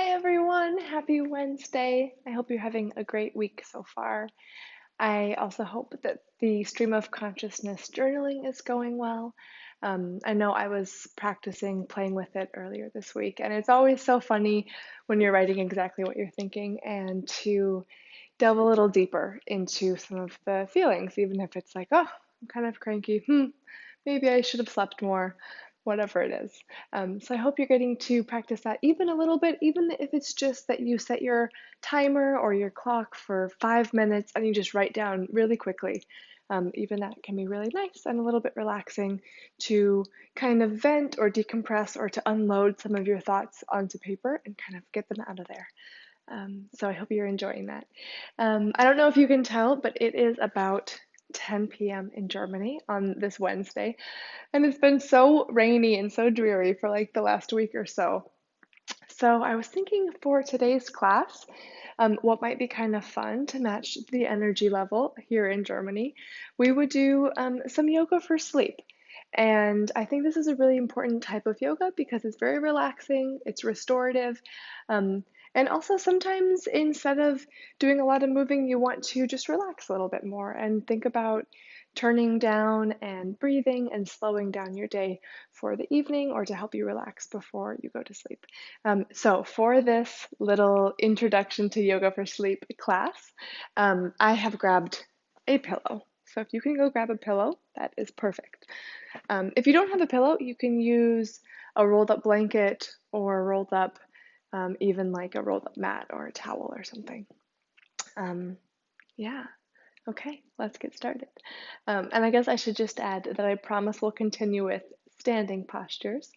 Hi everyone, happy Wednesday. I hope you're having a great week so far. I also hope that the stream of consciousness journaling is going well. I know I was practicing playing with it earlier this week, and it's always so funny when you're writing exactly what you're thinking and to delve a little deeper into some of the feelings, even if it's like, oh, I'm kind of cranky. Maybe I should have slept more, whatever it is. So I hope you're getting to practice that even a little bit, even if it's just that you set your timer or your clock for 5 minutes and you just write down really quickly. Even that can be really nice and a little bit relaxing to kind of vent or decompress or to unload some of your thoughts onto paper and kind of get them out of there. So I hope you're enjoying that. I don't know if you can tell, but it is about 10 p.m. in Germany on this Wednesday, and it's been so rainy and so dreary for like the last week or so. So I was thinking for today's class, what might be kind of fun to match the energy level here in Germany, we would do some yoga for sleep. And I think this is a really important type of yoga because it's very relaxing, it's restorative, um, and also sometimes instead of doing a lot of moving, you want to just relax a little bit more and think about turning down and breathing and slowing down your day for the evening or to help you relax before you go to sleep. So for this little introduction to yoga for sleep class, I have grabbed a pillow. So if you can go grab a pillow, that is perfect. If you don't have a pillow, you can use a rolled up blanket or a rolled up, even like a rolled up mat or a towel or something. Um, yeah. Okay, let's get started. And I guess I should just add that I promise we'll continue with standing postures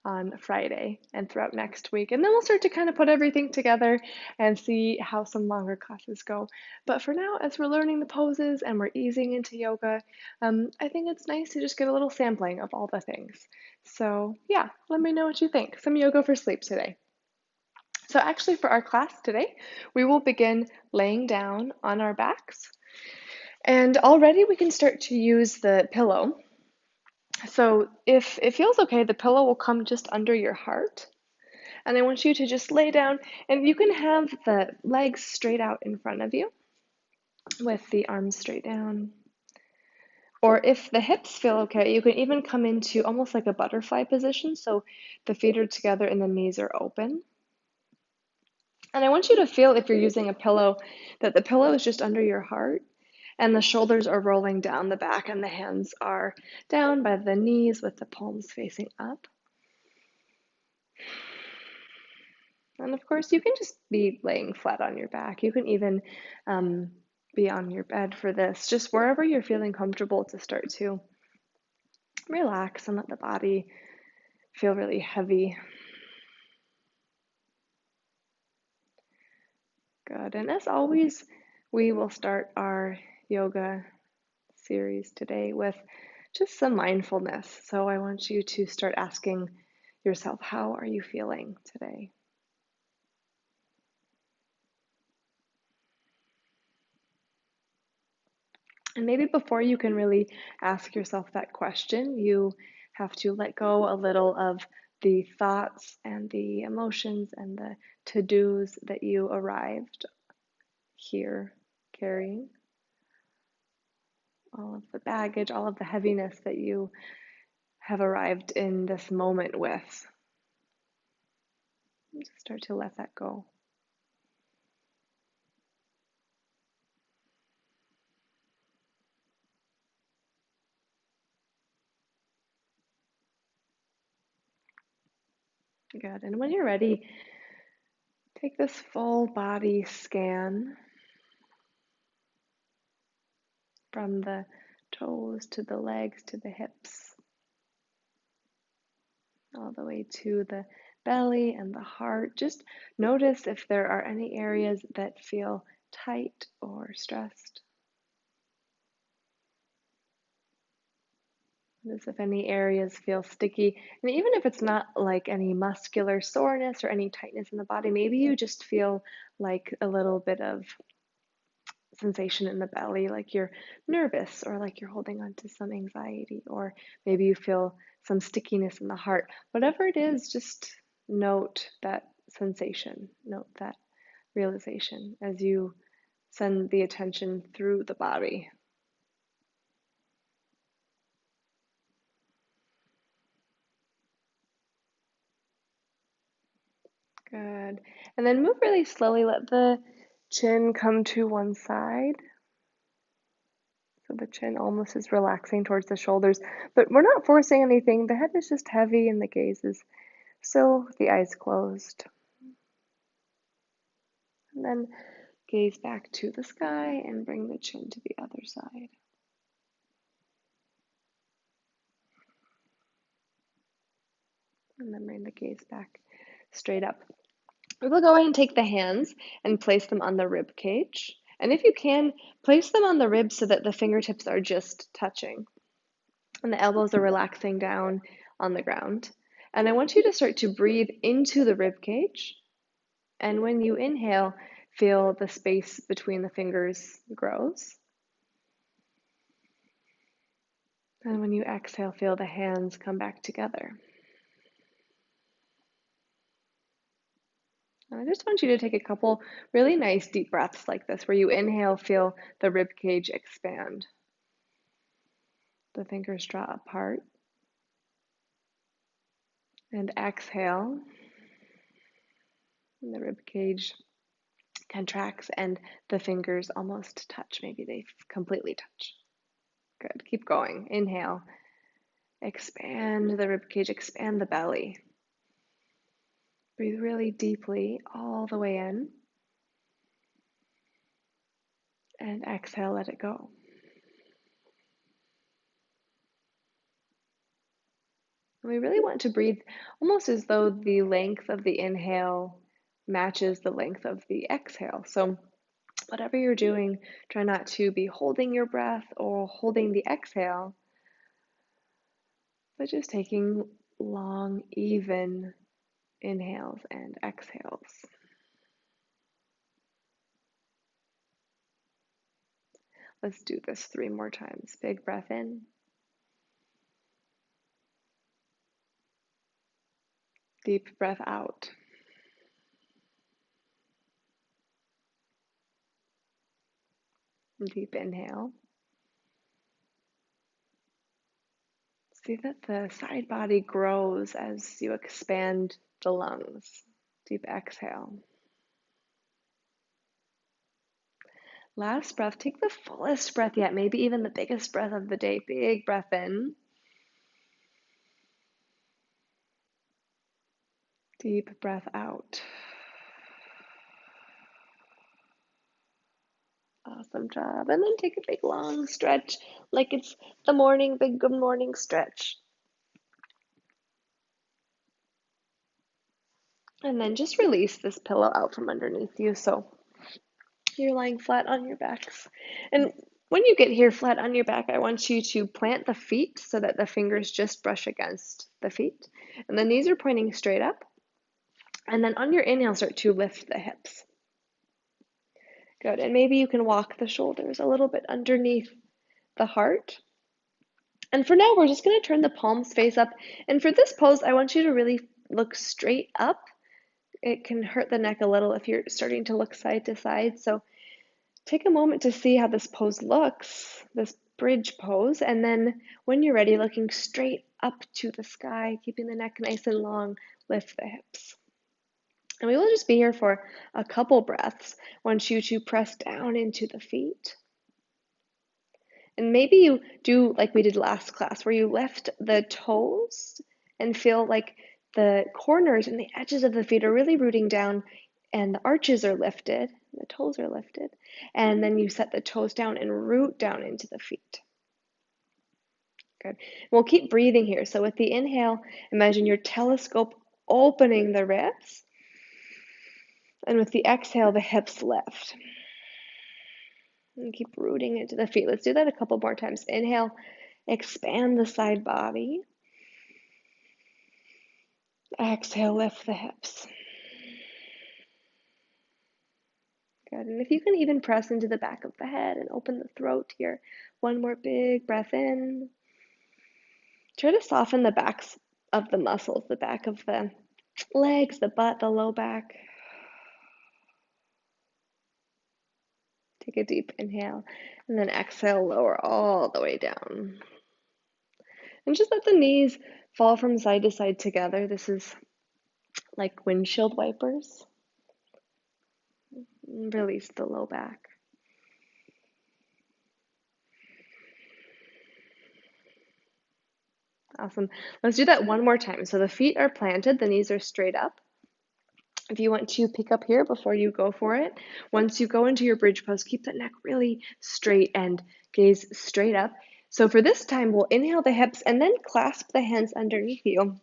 on Friday and throughout next week. And then we'll start to kind of put everything together and see how some longer classes go. But for now, as we're learning the poses and we're easing into yoga, I think it's nice to just get a little sampling of all the things. So, yeah, let me know what you think. Some yoga for sleep today. So, actually, for our class today, we will begin laying down on our backs. And already we can start to use the pillow. So, if it feels okay, the pillow will come just under your heart. And I want you to just lay down, and you can have the legs straight out in front of you with the arms straight down. Or if the hips feel okay, you can even come into almost like a butterfly position. So the feet are together and the knees are open. And I want you to feel, if you're using a pillow, that the pillow is just under your heart and the shoulders are rolling down the back and the hands are down by the knees with the palms facing up. And of course, you can just be laying flat on your back. You can even be on your bed for this, just wherever you're feeling comfortable to start to relax and let the body feel really heavy. Good. And as always, we will start our yoga series today with just some mindfulness. So I want you to start asking yourself, how are you feeling today? And maybe before you can really ask yourself that question, you have to let go a little of the thoughts and the emotions and the to-dos that you arrived here carrying, all of the baggage, all of the heaviness that you have arrived in this moment with. Just start to let that go. Good. And when you're ready, take this full body scan from the toes to the legs to the hips, all the way to the belly and the heart. Just notice if there are any areas that feel tight or stressed. Notice if any areas feel sticky. And even if it's not like any muscular soreness or any tightness in the body, maybe you just feel like a little bit of sensation in the belly, like you're nervous or like you're holding on to some anxiety, or maybe you feel some stickiness in the heart. Whatever it is, just note that sensation. Note that realization as you send the attention through the body. Good. And then move really slowly. Let the chin come to one side. So the chin almost is relaxing towards the shoulders, but we're not forcing anything. The head is just heavy and the gaze is still with the eyes closed. And then gaze back to the sky and bring the chin to the other side. And then bring the gaze back straight up. We will go ahead and take the hands and place them on the rib cage. And if you can, place them on the ribs so that the fingertips are just touching and the elbows are relaxing down on the ground. And I want you to start to breathe into the rib cage. And when you inhale, feel the space between the fingers grows. And when you exhale, feel the hands come back together. And I just want you to take a couple really nice deep breaths like this, where you inhale, feel the rib cage expand. The fingers draw apart. And exhale, and the rib cage contracts and the fingers almost touch. Maybe they completely touch. Good. Keep going. Inhale. Expand the rib cage, expand the belly. Breathe really deeply all the way in. And exhale, let it go. And we really want to breathe almost as though the length of the inhale matches the length of the exhale. So whatever you're doing, try not to be holding your breath or holding the exhale, but just taking long, even inhales and exhales. Let's do this 3 more times. Big breath in. Deep breath out. Deep inhale. See that the side body grows as you expand the lungs. Deep exhale. Last breath, take the fullest breath yet, maybe even the biggest breath of the day. Big breath in. Deep breath out. Awesome job. And then take a big long stretch like it's the morning, big good morning stretch. And then just release this pillow out from underneath you. So you're lying flat on your backs. And when you get here flat on your back, I want you to plant the feet so that the fingers just brush against the feet. And the knees are pointing straight up. And then on your inhale, start to lift the hips. Good. And maybe you can walk the shoulders a little bit underneath the heart. And for now, we're just going to turn the palms face up. And for this pose, I want you to really look straight up. It can hurt the neck a little if you're starting to look side to side. So take a moment to see how this pose looks, this bridge pose. And then when you're ready, looking straight up to the sky, keeping the neck nice and long, lift the hips. And we will just be here for a couple breaths. I want you to press down into the feet. And maybe you do like we did last class, where you lift the toes and feel like the corners and the edges of the feet are really rooting down and the arches are lifted, the toes are lifted. And then you set the toes down and root down into the feet. Good. We'll keep breathing here. So with the inhale, imagine your telescope opening the ribs. And with the exhale, the hips lift. And keep rooting into the feet. Let's do that a couple more times. Inhale, expand the side body. Exhale, lift the hips. Good. And if you can even press into the back of the head and open the throat here. One more big breath in. Try to soften the backs of the muscles, the back of the legs, the butt, the low back. Take a deep inhale, and then exhale, lower all the way down. And just let the knees fall from side to side together. This is like windshield wipers. Release the low back. Awesome. Let's do that one more time. So the feet are planted, the knees are straight up. If you want to pick up here before you go for it, once you go into your bridge pose, keep the neck really straight and gaze straight up. So for this time, we'll inhale the hips and then clasp the hands underneath you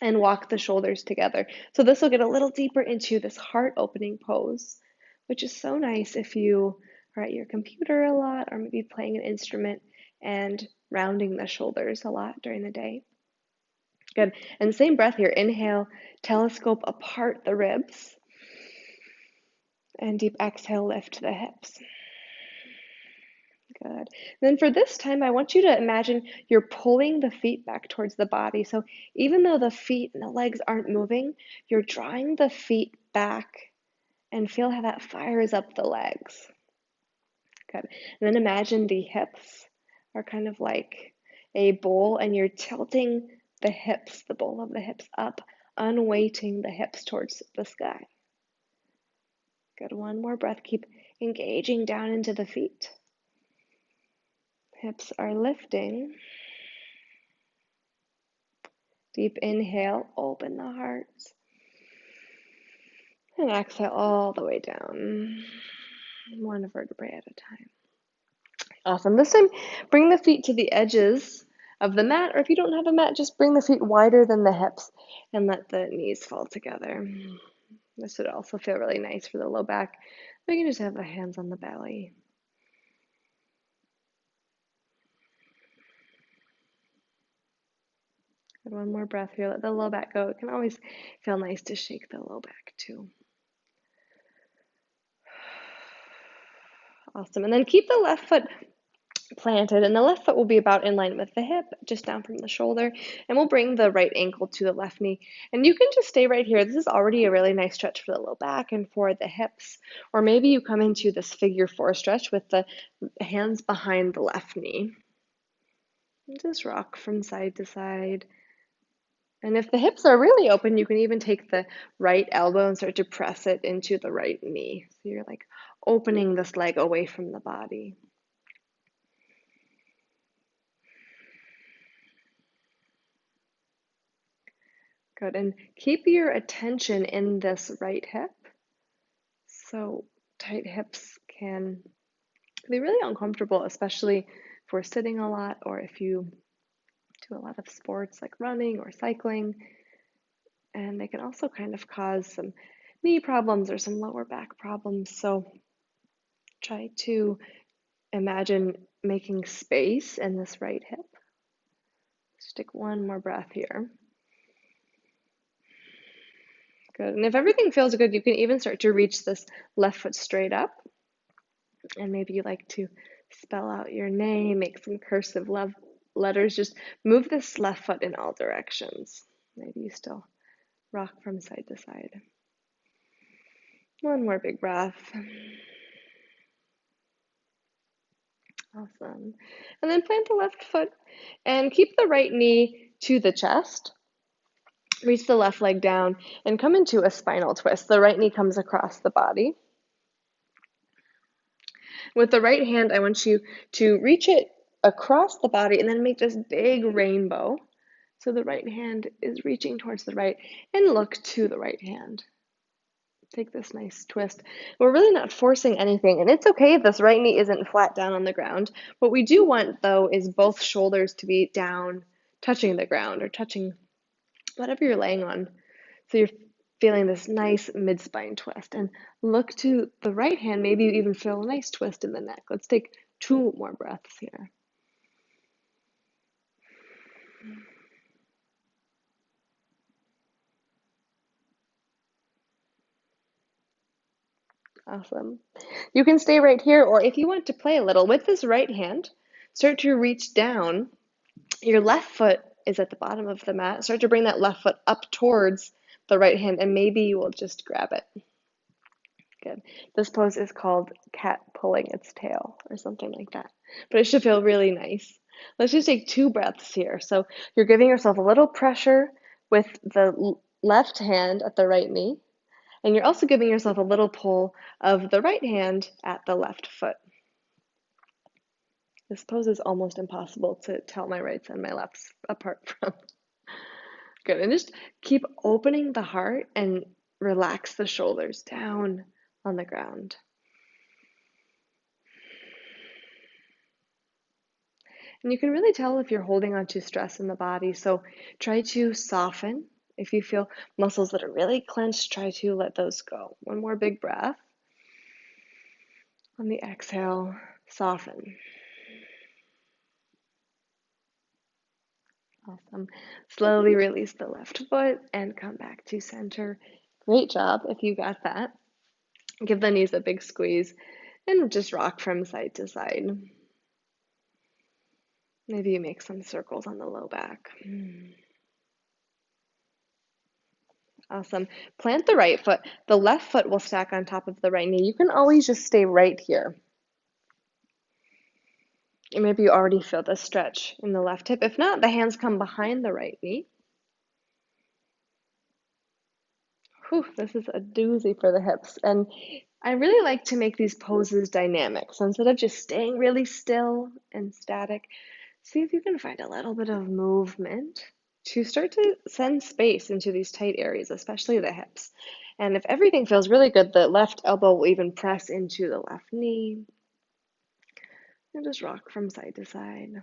and walk the shoulders together. So this will get a little deeper into this heart opening pose, which is so nice if you are at your computer a lot or maybe playing an instrument and rounding the shoulders a lot during the day. Good. And same breath here. Inhale, telescope apart the ribs. And deep exhale, lift the hips. Good. Then for this time, I want you to imagine you're pulling the feet back towards the body. So even though the feet and the legs aren't moving, you're drawing the feet back and feel how that fires up the legs. Good. And then imagine the hips are kind of like a bowl and you're tilting the hips, the bowl of the hips up, unweighting the hips towards the sky. Good. One more breath. Keep engaging down into the feet. Hips are lifting. Deep inhale, open the heart. And exhale all the way down. One vertebrae at a time. Awesome. This time, bring the feet to the edges of the mat, or if you don't have a mat, just bring the feet wider than the hips and let the knees fall together. This would also feel really nice for the low back. We can just have the hands on the belly. And one more breath here. Let the low back go. It can always feel nice to shake the low back too. Awesome. And then keep the left foot planted, and the left foot will be about in line with the hip, just down from the shoulder, and we'll bring the right ankle to the left knee. And you can just stay right here. This is already a really nice stretch for the low back and for the hips. Or maybe you come into this figure four stretch with the hands behind the left knee. And just rock from side to side. And if the hips are really open, you can even take the right elbow and start to press it into the right knee. So you're like opening this leg away from the body. Good, and keep your attention in this right hip. So tight hips can be really uncomfortable, especially if we're sitting a lot or if you do a lot of sports like running or cycling. And they can also kind of cause some knee problems or some lower back problems. So try to imagine making space in this right hip. Just take one more breath here. Good. And if everything feels good, you can even start to reach this left foot straight up. And maybe you like to spell out your name, make some cursive letters. Just move this left foot in all directions. Maybe you still rock from side to side. One more big breath. Awesome. And then plant the left foot and keep the right knee to the chest. Reach the left leg down and come into a spinal twist. The right knee comes across the body. With the right hand, I want you to reach it across the body and then make this big rainbow. So the right hand is reaching towards the right and look to the right hand. Take this nice twist. We're really not forcing anything, and it's okay if this right knee isn't flat down on the ground. What we do want, though, is both shoulders to be down, touching the ground or touching whatever you're laying on. So you're feeling this nice mid-spine twist. And look to the right hand. Maybe you even feel a nice twist in the neck. Let's take 2 more breaths here. Awesome. You can stay right here, or if you want to play a little with this right hand, start to reach down. Your left foot is at the bottom of the mat. Start to bring that left foot up towards the right hand, and maybe you will just grab it. Good. This pose is called cat pulling its tail or something like that. But it should feel really nice. Let's just take 2 breaths here. So you're giving yourself a little pressure with the left hand at the right knee, and you're also giving yourself a little pull of the right hand at the left foot. This pose is almost impossible to tell my rights and my lefts apart from. Good. And just keep opening the heart and relax the shoulders down on the ground. And you can really tell if you're holding on to stress in the body. So try to soften. If you feel muscles that are really clenched, try to let those go. One more big breath. On the exhale, soften. Awesome. Slowly release the left foot and come back to center. Great job if you got that. Give the knees a big squeeze and just rock from side to side. Maybe you make some circles on the low back. Awesome. Plant the right foot. The left foot will stack on top of the right knee. You can always just stay right here. And maybe you already feel the stretch in the left hip. If not, the hands come behind the right knee. Whew, this is a doozy for the hips. And I really like to make these poses dynamic. So instead of just staying really still and static, see if you can find a little bit of movement to start to send space into these tight areas, especially the hips. And if everything feels really good, the left elbow will even press into the left knee. And just rock from side to side.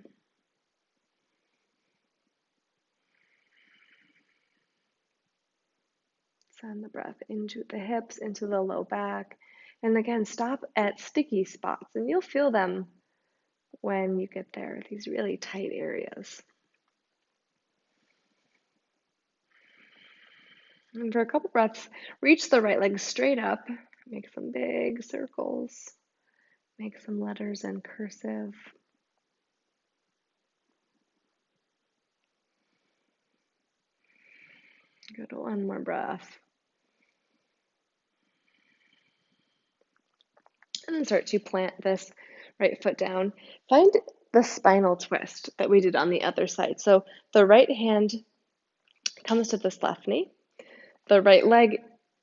Send the breath into the hips, into the low back. And again, stop at sticky spots, and you'll feel them when you get there, these really tight areas. And for a couple breaths, reach the right leg straight up. Make some big circles. Make some letters in cursive. Good, one more breath. And then start to plant this right foot down. Find the spinal twist that we did on the other side. So the right hand comes to this left knee. The right leg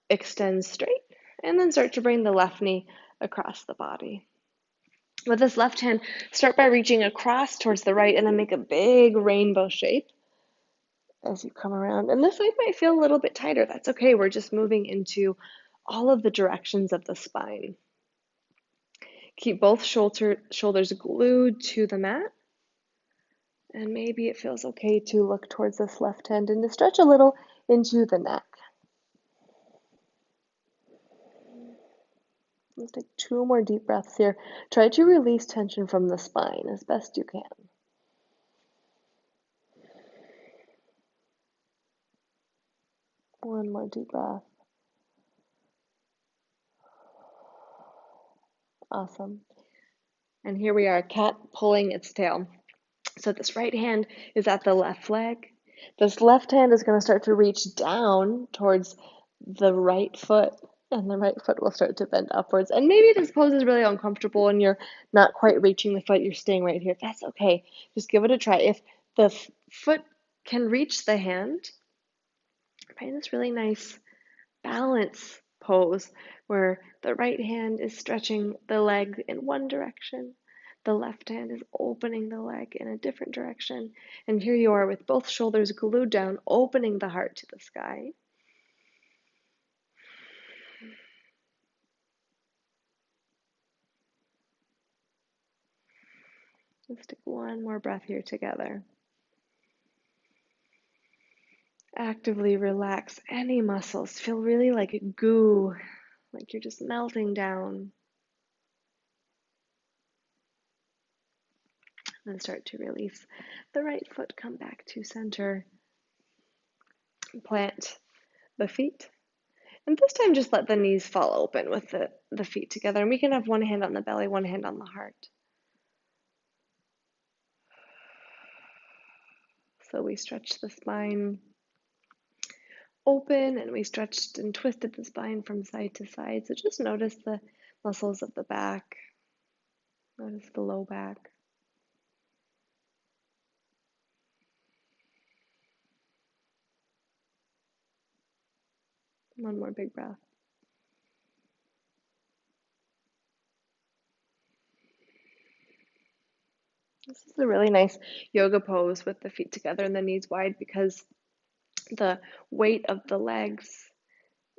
extends straight, and then start to bring the left knee across the body. With this left hand, start by reaching across towards the right and then make a big rainbow shape as you come around. And this side might feel a little bit tighter. That's okay. We're just moving into all of the directions of the spine. Keep both shoulders glued to the mat. And maybe it feels okay to look towards this left hand and to stretch a little into the neck. Let's take 2 more deep breaths here. Try to release tension from the spine as best you can. One more deep breath. Awesome. And here we are, cat pulling its tail. So this right hand is at the left leg. This left hand is going to start to reach down towards the right foot, and the right foot will start to bend upwards. And maybe this pose is really uncomfortable and you're not quite reaching the foot, you're staying right here. That's okay. Just give it a try. If the foot can reach the hand, find this really nice balance pose where the right hand is stretching the leg in one direction, the left hand is opening the leg in a different direction, and here you are with both shoulders glued down, opening the heart to the sky. Let's take one more breath here together. Actively relax any muscles. Feel really like goo, like you're just melting down. Then start to release the right foot, come back to center. Plant the feet. And this time just let the knees fall open with the feet together. And we can have one hand on the belly, one hand on the heart. So we stretch the spine. open and we stretched and twisted the spine from side to side. So just notice the muscles of the back, notice the low back. One more big breath. This is a really nice yoga pose with the feet together and the knees wide because the weight of the legs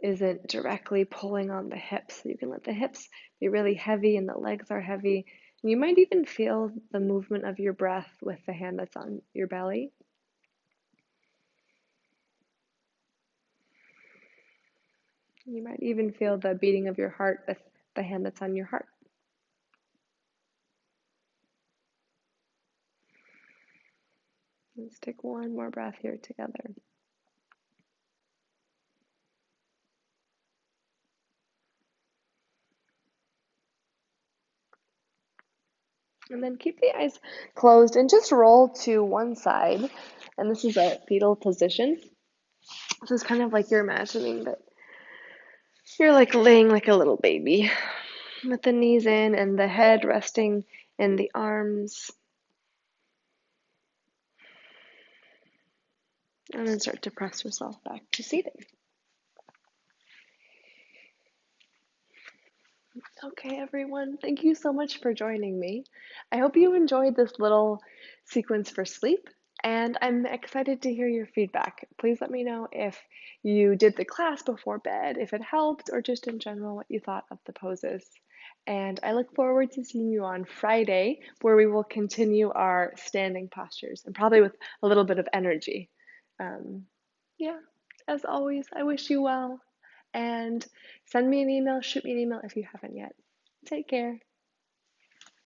isn't directly pulling on the hips. So you can let the hips be really heavy and the legs are heavy. And you might even feel the movement of your breath with the hand that's on your belly. You might even feel the beating of your heart with the hand that's on your heart. Let's take one more breath here together. And then keep the eyes closed and just roll to one side. And this is a fetal position. This is kind of like you're imagining that you're like laying like a little baby with the knees in and the head resting in the arms. And then start to press yourself back to seated. Okay, everyone, thank you so much for joining me. I hope you enjoyed this little sequence for sleep, and I'm excited to hear your feedback. Please let me know if you did the class before bed, if it helped, or just in general what you thought of the poses. And I look forward to seeing you on Friday, where we will continue our standing postures and probably with a little bit of energy. Um, yeah, as always, I wish you well. And send me an email, shoot me an email if you haven't yet. Take care.